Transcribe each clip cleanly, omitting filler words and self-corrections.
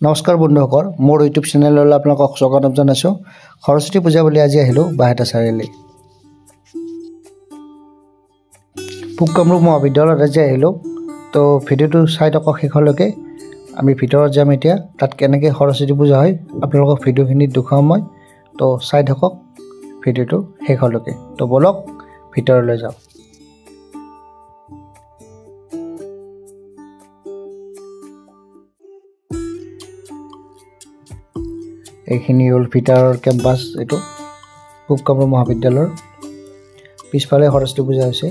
নমস্কাৰ বন্ধুসকল, মোৰ ইউটিউব চেনেললৈ আপোনালোকক স্বাগতম জনাইছোঁ। সৰস্বতী পূজা বুলি আজি আহিলোঁ বাহেতা চাৰিআলি। পূব কামৰূপ মহাবিদ্যালয়ত আজি আহিলোঁ। তো ভিডিঅ'টো চাই থাকক শেষলৈকে। আমি ভিতৰত যাম এতিয়া। তাত কেনেকৈ সৰস্বতী পূজা হয় আপোনালোকক ভিডিঅ'খিনিত দেখুৱাম মই। তো চাই থাকক ভিডিঅ'টো শেষলৈকে। তো বলক ভিতৰলৈ যাওঁ। এইখিনি হ'ল ভিতৰৰ কেম্পাছ। এইটো পূব কামৰূপ মহাবিদ্যালয়ৰ পিছফালে সৰস্বতী পূজা হৈছে।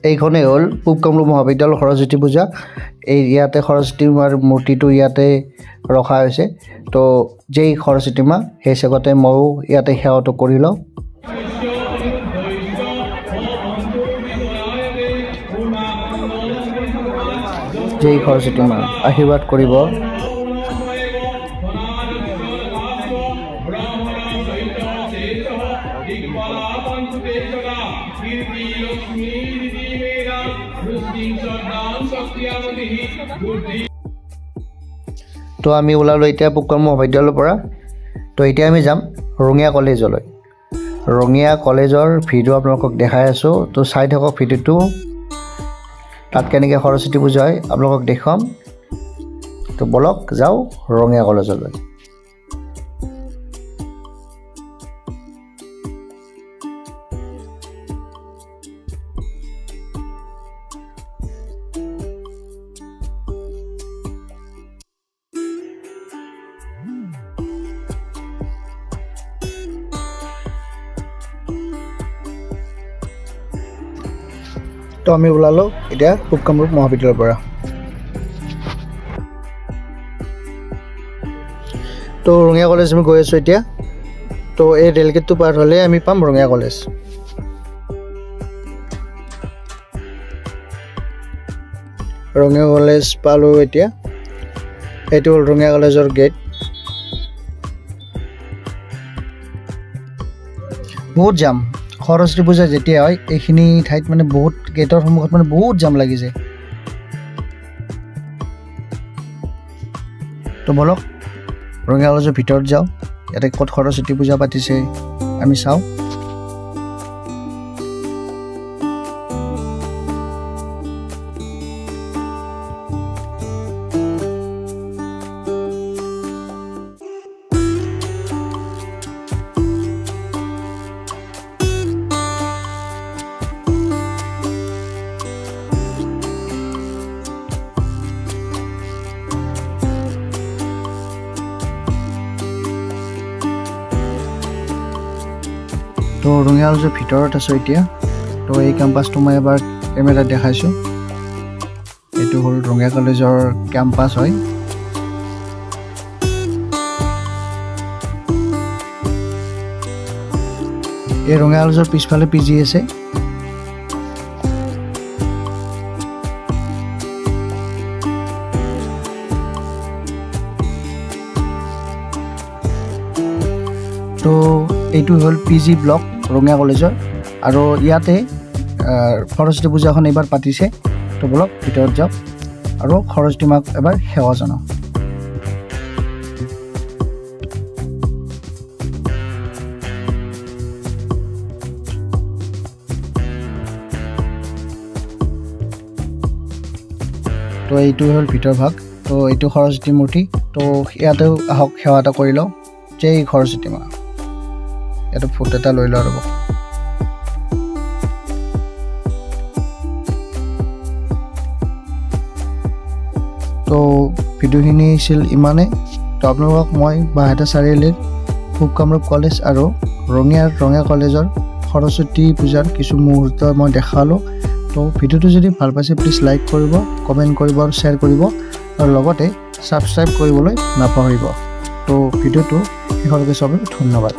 এইখনেই হ'ল পূব কামৰূপ মহাবিদ্যালয়ৰ সৰস্বতী পূজা। ইয়াতে সৰস্বতী মাৰ মূৰ্তিটো ইয়াতে ৰখা হৈছে। তো যেই সৰস্বতী মা সেই হিচাপতে ময়ো ইয়াতে সেৱাটো কৰি লওঁ। যেই সৰস্বতী মা আশীৰ্বাদ কৰিব। তো আমি ওলালোঁ এতিয়া পূব কামৰূপ মহাবিদ্যালয়ৰ পৰা। তো এতিয়া আমি যাম ৰঙিয়া কলেজলৈ। ৰঙিয়া কলেজৰ ভিডিঅ' আপোনালোকক দেখাই আছোঁ। তো চাই থাকক ভিডিঅ'টো। তাত কেনেকৈ সৰস্বতী পূজা হয় আপোনালোকক দেখুৱাম। তো বলক যাওঁ ৰঙিয়া কলেজলৈ। তো আমি ওলালোঁ এতিয়া পূব কামৰূপ মহাবিদ্যালয়ৰ পৰা। তো ৰঙিয়া কলেজ আমি গৈ আছোঁ এতিয়া। তো এই ৰেলগেটটো পাৰ হ'লে আমি পাম ৰঙিয়া কলেজ। ৰঙিয়া কলেজ পালোঁ এতিয়া। এইটো হ'ল ৰঙিয়া কলেজৰ গেট। বহুত জাম। সৰস্বতী পূজা যেতিয়া হয় এইখিনি ঠাইত মানে বহুত গেটৰ সন্মুখত মানে বহুত জাম লাগিছে। তো বলক ৰঙিয়া কলেজৰ ভিতৰত যাওঁ। ইয়াতে ক'ত সৰস্বতী পূজা পাতিছে আমি চাওঁ। তো ৰঙিয়া কলেজৰ ভিতৰত আছোঁ এতিয়া। তো এই কেম্পাছটো মই এবাৰ কেমেৰাত দেখাইছোঁ। এইটো হ'ল ৰঙিয়া কলেজৰ কেম্পাছ হয়। এই ৰঙিয়া কলেজৰ পিছফালে পি জি আছে। তো এইটো হ'ল পি জি ব্লক ৰঙিয়া কলেজৰ। আৰু ইয়াতে সৰস্বতী পূজাখন এইবাৰ পাতিছে। তো বলক ভিতৰত যাওক আৰু সৰস্বতী মাক এবাৰ সেৱা জনাওঁ। তো এইটো হ'ল ভিতৰ ভাগ। তো এইটো সৰস্বতী মূৰ্তি। তো ইয়াতেও আহক সেৱা এটা কৰি লওঁ। জয় সৰস্বতী মা। ইয়াতে ফটো এটা লৈ লওঁ ৰ'ব। ভিডিঅ'খিনি আছিল ইমানেই। তো আপোনালোকক মই বাহেতা চাৰিআলিৰ পূব কামৰূপ কলেজ আৰু ৰঙিয়া কলেজৰ সৰস্বতী পূজাৰ কিছু মুহূৰ্ত মই দেখালোঁ। তো ভিডিঅ'টো যদি ভাল পাইছে প্লিজ লাইক কৰিব, কমেণ্ট কৰিব আৰু শ্বেয়াৰ কৰিব আৰু লগতে ছাবস্ক্ৰাইব কৰিবলৈ নাপাহৰিব। তো ভিডিঅ'টো শেষলৈকে চাবলৈ ধন্যবাদ।